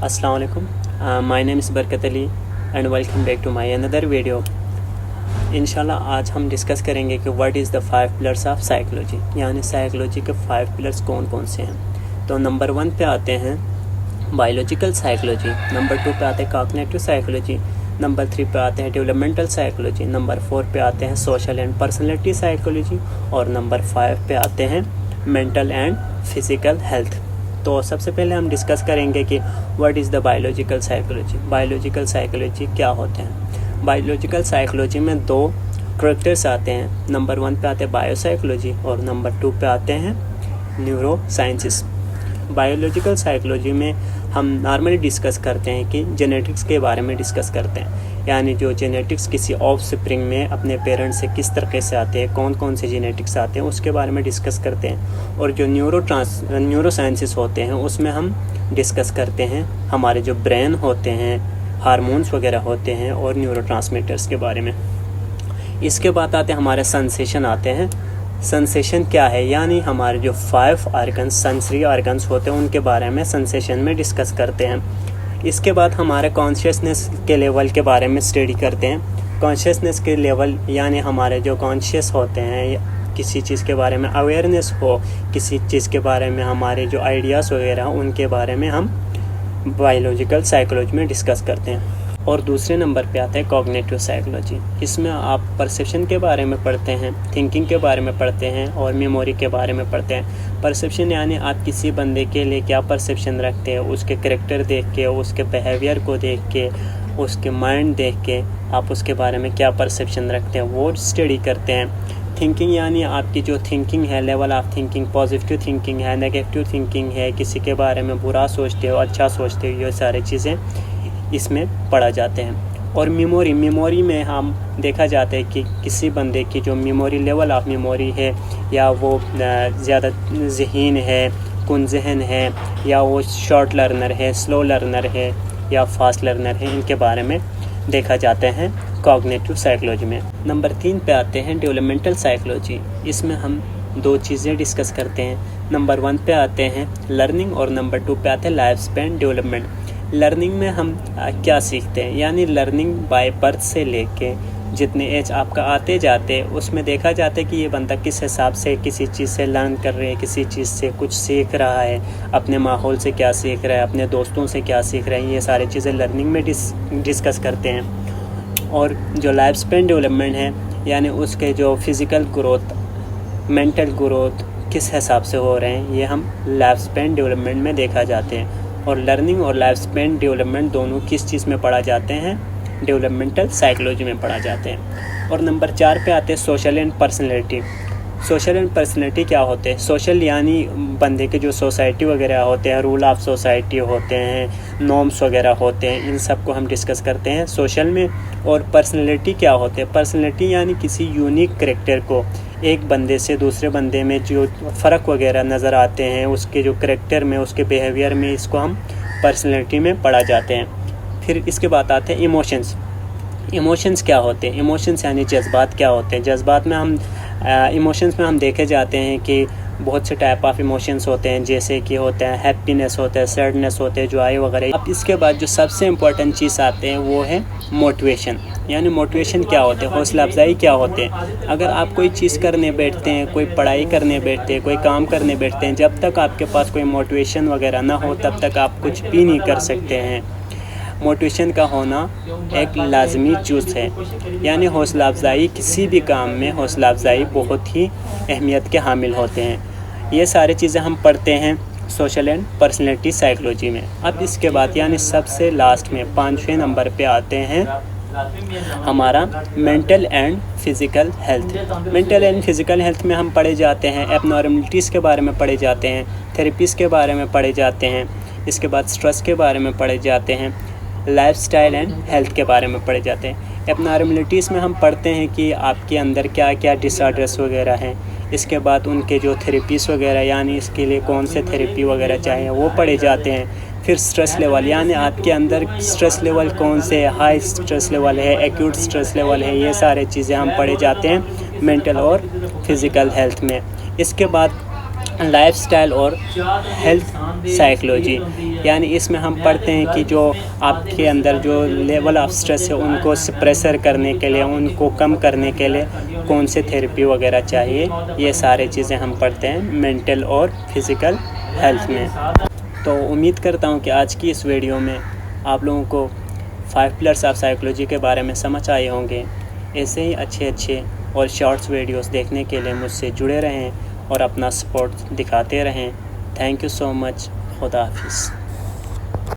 अस्सलाम वालेकुम। My name is Barkat Ali and welcome back to my another video. इंशाल्लाह आज हम डिस्कस करेंगे कि what is the 5 pillars of psychology, यानी साइकोलॉजी के 5 पिलर्स कौन कौन से हैं। तो नंबर 1 पे आते हैं बायोलॉजिकल साइकोलॉजी, नंबर 2 पे आते हैं कॉग्निटिव साइकोलॉजी, नंबर 3 पे आते हैं डेवलपमेंटल साइकोलॉजी, नंबर 4 पे आते हैं सोशल एंड पर्सनैलिटी साइकोलॉजी और नंबर 5 पे आते हैं मेंटल एंड फिज़िकल हेल्थ। तो सबसे पहले हम डिस्कस करेंगे कि what is the biological psychology. Biological psychology क्या होते हैं। बायोलॉजिकल साइकोलॉजी में 2 कैरेक्टर्स आते हैं। नंबर 1 पे आते हैं बायोसाइकोलॉजी और नंबर 2 पे आते हैं न्यूरो साइंसेस। बायोलॉजिकल साइकोलॉजी में हम नॉर्मली डिस्कस करते हैं कि जेनेटिक्स के बारे में डिस्कस करते हैं, यानी जो जेनेटिक्स किसी ऑफस्प्रिंग में अपने पेरेंट्स से किस तरीके से आते हैं, कौन कौन से जेनेटिक्स आते हैं, उसके बारे में डिस्कस करते हैं। और जो न्यूरो साइंसेस होते हैं उसमें हम डिस्कस करते हैं हमारे जो ब्रेन होते हैं, हार्मोन्स वगैरह होते हैं और न्यूरोट्रांसमीटर्स के बारे में। इसके बाद आते हैं हमारे सेंसेशन आते हैं। सेंसेशन क्या है, यानी हमारे जो 5 ऑर्गन्स, सेंसरी ऑर्गन्स होते हैं उनके बारे में सेंसेशन में डिस्कस करते हैं। इसके बाद हमारे कॉन्शियसनेस के लेवल के बारे में स्टडी करते हैं। कॉन्शियसनेस के लेवल यानी हमारे जो कॉन्शियस होते हैं, किसी चीज़ के बारे में अवेयरनेस हो, किसी चीज़ के बारे में हमारे जो आइडियाज़ वगैरह उनके बारे में हम बायोलॉजिकल साइकोलॉजी में डिस्कस करते हैं। और दूसरे नंबर पे आता है कॉग्निटिव साइकोलॉजी। इसमें आप परसेप्शन के बारे में पढ़ते हैं, थिंकिंग के बारे में पढ़ते हैं और मेमोरी के बारे में पढ़ते हैं। परसेप्शन यानी आप किसी बंदे के लिए क्या परसेप्शन रखते हैं, उसके कैरेक्टर देख के, उसके बिहेवियर को देख के, उसके माइंड देख के आप उसके बारे में क्या परसेप्शन रखते हैं वो स्टडी करते हैं। थिंकिंग यानी आपकी जो थिंकिंग है, level of thinking, positive thinking है, नेगेटिव थिंकिंग है, किसी के बारे में बुरा सोचते हो, अच्छा सोचते हो, ये सारी चीज़ें इसमें पढ़ा जाते हैं। और मेमोरी में हम देखा जाता है कि किसी बंदे की जो मेमोरी, लेवल ऑफ मेमोरी है, या वो ज़्यादा ज़हीन है, कुन ज़हन है, या वो शॉर्ट लर्नर है, स्लो लर्नर है या फास्ट लर्नर है, इनके बारे में देखा जाता है कॉग्निटिव साइकोलॉजी में। नंबर 3 पे आते हैं डेवलपमेंटल साइकोलॉजी। इसमें हम 2 चीज़ें डिस्कस करते हैं। नंबर 1 पे आते हैं लर्निंग और नंबर 2 पे आते हैं लाइफ स्पैन डेवलपमेंट। लर्निंग में हम क्या सीखते हैं, यानी लर्निंग बाय बर्थ से लेके जितने एज आपका आते जाते उसमें देखा जाता है कि ये बंदा किस हिसाब से किसी चीज़ से लर्न कर रहे हैं, किसी चीज़ से कुछ सीख रहा है, अपने माहौल से क्या सीख रहा है, अपने दोस्तों से क्या सीख रहे हैं, ये सारी चीज़ें लर्निंग में डिस्कस करते हैं। और जो लाइफ स्पैन डेवलपमेंट है, यानी उसके जो फिज़िकल ग्रोथ, मेंटल ग्रोथ किस हिसाब से हो रहे हैं, ये हम लाइफ स्पैन डेवलपमेंट में देखा जाते हैं। और लर्निंग और लाइफ स्पैन डेवलपमेंट दोनों किस चीज़ में पढ़ा जाते हैं, डेवलपमेंटल साइकोलॉजी में पढ़ा जाते हैं। और नंबर 4 पे आते हैं social and personality. Social and personality क्या होते हैं। सोशल यानी बंदे के जो सोसाइटी वगैरह होते हैं, रूल ऑफ सोसाइटी होते हैं, नॉर्म्स वगैरह होते हैं, इन सब को हम डिस्कस करते हैं सोशल में। और पर्सनैलिटी क्या होते हैं। पर्सनैलिटी यानी किसी यूनिक कैरेक्टर को, एक बंदे से दूसरे बंदे में जो फ़र्क वगैरह नज़र आते हैं, उसके जो कैरेक्टर में, उसके बिहेवियर में, इसको हम पर्सनैलिटी में पढ़ा जाते हैं। फिर इसके बाद आते हैं इमोशंस। इमोशंस क्या होते हैं। इमोशंस यानी जज्बात क्या होते हैं। जज्बात में हम इमोशंस में हम देखे जाते हैं कि बहुत से टाइप ऑफ इमोशंस होते हैं, जैसे कि होते हैं हैप्पीनेस, होते हैं सैडनेस, होते हैं जॉय वगैरह। अब इसके बाद जो सबसे इम्पोर्टेंट चीज़ आते हैं वो है मोटिवेशन। यानी मोटिवेशन क्या होते हैं, हौसला अफजाई क्या होते हैं। अगर आप कोई चीज़ करने बैठते हैं, कोई पढ़ाई करने बैठते हैं, कोई काम करने बैठते हैं, जब तक आपके पास कोई मोटिवेशन वगैरह ना हो तब तक आप कुछ भी नहीं कर सकते हैं। मोटिवेशन का होना एक लाजमी चीज़ है, यानी हौसला अफजाई, किसी भी काम में हौसला अफजाई बहुत ही अहमियत के हामिल होते हैं। ये सारी चीज़ें हम पढ़ते हैं सोशल एंड पर्सनैलिटी साइकोलॉजी में। अब इसके बाद यानी सबसे लास्ट में 5वें नंबर पे आते हैं हमारा mental and physical health. Mental and physical health में हम पढ़े जाते हैं एबनॉर्मलिटीज़ के बारे में पढ़े जाते हैं, थेरेपीज़ के बारे में पढ़े जाते हैं, इसके बाद स्ट्रेस के बारे में पढ़े जाते हैं, लाइफस्टाइल एंड हेल्थ के बारे में पढ़े जाते हैं। एबनॉर्मलिटीज़ में हम पढ़ते हैं कि आपके अंदर क्या क्या डिसऑर्डर्स वगैरह हैं। इसके बाद उनके जो थेरेपीज़ वगैरह, यानी इसके लिए कौन से थेरेपी वगैरह चाहिए, वो पढ़े जाते हैं। फिर स्ट्रेस लेवल, यानी आपके अंदर स्ट्रेस लेवल कौन से, हाई स्ट्रेस लेवल है, एक्यूट स्ट्रेस लेवल है, ये सारे चीज़ें हम पढ़े जाते हैं मेंटल और फिज़िकल हेल्थ में। इसके बाद लाइफस्टाइल और हेल्थ साइकोलॉजी, यानी इसमें हम पढ़ते हैं कि जो आपके अंदर जो लेवल ऑफ स्ट्रेस है उनको सप्रेसर करने के लिए, उनको कम करने के लिए कौन से थेरेपी वगैरह चाहिए। ये सारी चीज़ें हम पढ़ते हैं मेंटल और फिज़िकल हेल्थ में। तो उम्मीद करता हूँ कि आज की इस वीडियो में आप लोगों को 5 पिलर्स ऑफ साइकोलॉजी के बारे में समझ आए होंगे। ऐसे ही अच्छे और शॉर्ट्स वीडियोस देखने के लिए मुझसे जुड़े रहें और अपना सपोर्ट दिखाते रहें। Thank you so much. खुदा हाफिज़।